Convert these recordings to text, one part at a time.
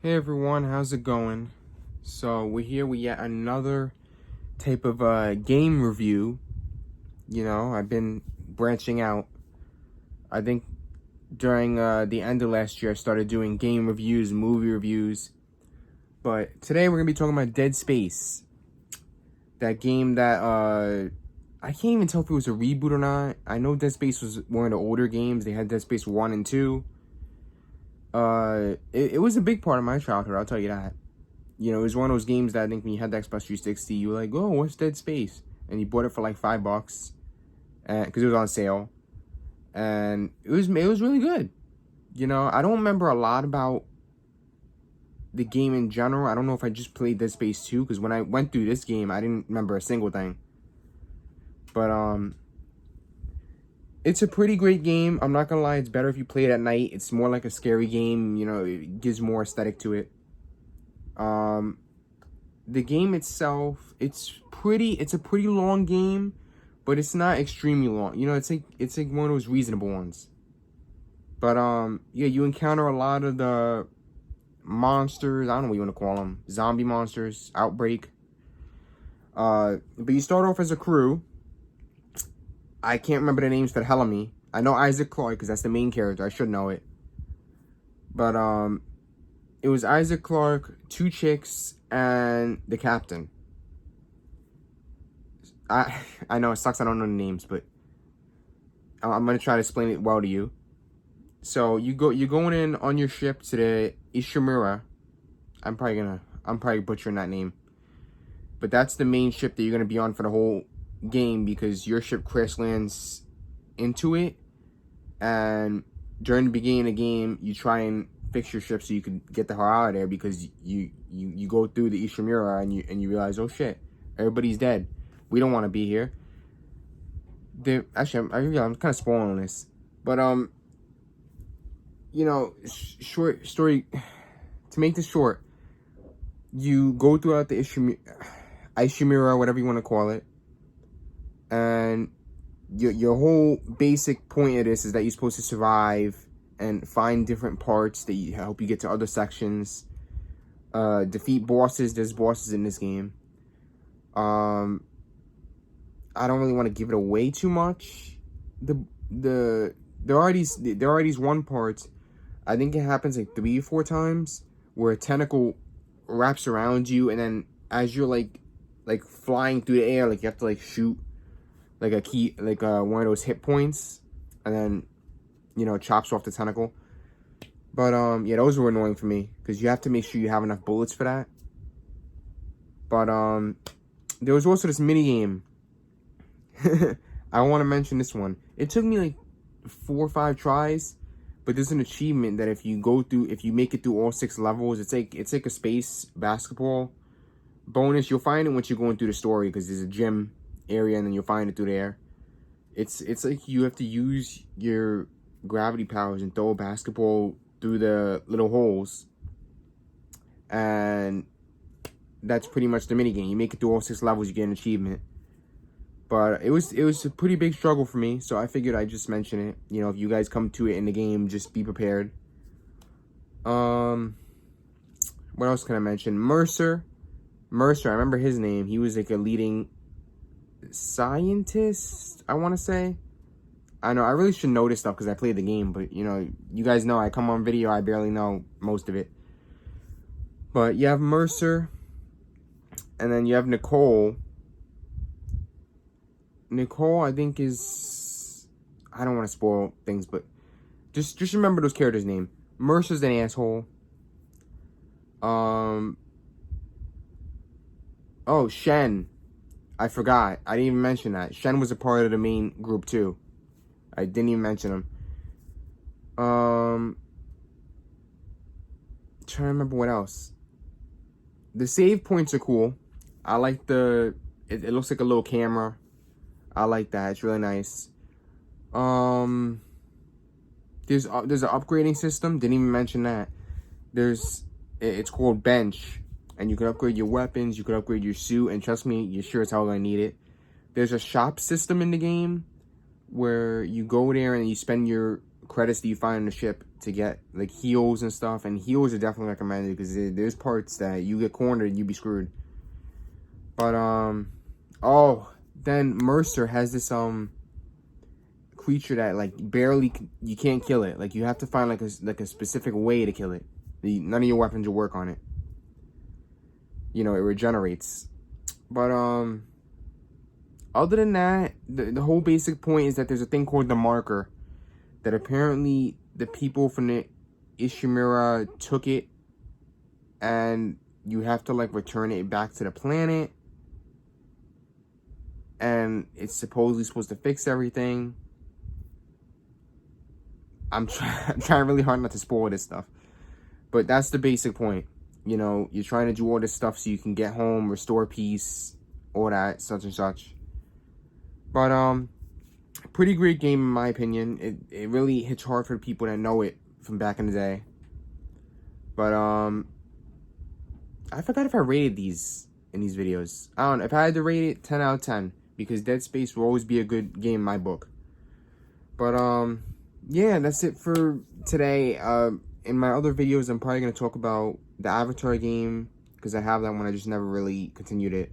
Hey everyone, how's it going? So we're here with yet another type of game review. I've been branching out. I think during the end of last year I started doing game reviews, movie reviews. But today we're going to be talking about Dead Space. That game that I can't even tell if it was a reboot or not. I know Dead Space was one of the older games. They had Dead Space 1 and 2. It was a big part of my childhood, I'll tell you that. It was one of those games that I think when you had the Xbox 360, you were like, oh, what's Dead Space? And you bought it for like $5 because it was on sale. And it was really good. I don't remember a lot about the game in general. I don't know if I just played Dead Space 2 because when I went through this game, I didn't remember a single thing. But it's a pretty great game. I'm not gonna lie, it's better if you play it at night. It's more like a scary game. It gives more aesthetic to it. The game itself, it's a pretty long game, but it's not extremely long. It's like one of those reasonable ones. But yeah, you encounter a lot of the monsters. I don't know what you want to call them. Zombie monsters, outbreak. But you start off as a crew. I can't remember the names for the hell of me. I know Isaac Clarke because that's the main character. I should know it. But it was Isaac Clarke, 2 chicks, and the captain. I know it sucks I don't know the names, but I'm gonna try to explain it well to you. So you're going in on your ship to the Ishimura. I'm probably butchering that name. But that's the main ship that you're gonna be on for the whole game because your ship crash lands into it, and during the beginning of the game you try and fix your ship so you can get the hell out of there because you go through the Ishimura and you realize, oh shit, everybody's dead. We don't want to be here. Actually, I'm kind of spoiling on this, but short story. To make this short, you go throughout the Ishimura, whatever you want to call it, and your whole basic point of this is that you're supposed to survive and find different parts that help you get to other sections. Defeat bosses. There's bosses in this game. I don't really want to give it away too much. There are these one parts. I think it happens like 3 or 4 times where a tentacle wraps around you, and then as you're like flying through the air, like you have to like shoot like a key, like one of those hit points, and then chops off the tentacle. But yeah, those were annoying for me because you have to make sure you have enough bullets for that. But there was also this mini game. I want to mention this one. It took me like 4 or 5 tries, but there's an achievement that if you make it through all 6 levels, it's like a space basketball bonus. You'll find it once you're going through the story because there's a gym area and then you'll find it through there. It's like you have to use your gravity powers and throw a basketball through the little holes, and that's pretty much the mini game. You make it through all 6 levels, you get an achievement. But it was a pretty big struggle for me, so I figured I'd just mention it. If you guys come to it in the game, just be prepared. What else can I mention? Mercer, I remember his name. He was like a leading scientist, I want to say. I know, I really should know this stuff because I played the game, but you guys know I come on video, I barely know most of it. But you have Mercer, and then you have Nicole. Nicole, I think I don't want to spoil things, but just remember those characters' name. Mercer's an asshole. Oh, Shen. I forgot. I didn't even mention that. Shen was a part of the main group too. I didn't even mention him. Trying to remember what else. The save points are cool. I like it looks like a little camera. I like that. It's really nice. There's an upgrading system. Didn't even mention that. It's called Bench, and you can upgrade your weapons. You can upgrade your suit, and trust me, you're sure as hell gonna need it. There's a shop system in the game where you go there and you spend your credits that you find on the ship to get like heals and stuff, and heals are definitely recommended because there's parts that you get cornered and you be screwed. But oh, then Mercer has this creature that like barely you can't kill it. Like you have to find like a specific way to kill it. None of your weapons will work on it. You know, it regenerates. But other than that, the whole basic point is that there's a thing called the marker that apparently the people from the Ishimura took it, and you have to like return it back to the planet, and it's supposedly supposed to fix everything. I'm trying really hard not to spoil this stuff, but that's the basic point. You know, you're trying to do all this stuff so you can get home, restore peace, all that, such and such. But pretty great game in my opinion. It really hits hard for people that know it from back in the day. But I forgot if I rated these in these videos. I don't know. If I had to rate it, 10 out of 10, because Dead Space will always be a good game in my book. But yeah, that's it for today. In my other videos, I'm probably gonna talk about the Avatar game, because I have that one. I just never really continued it.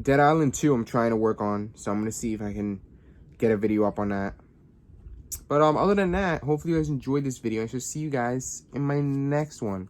Dead Island 2 I'm trying to work on, so I'm gonna see if I can get a video up on that. But other than that, hopefully you guys enjoyed this video. I shall see you guys in my next one.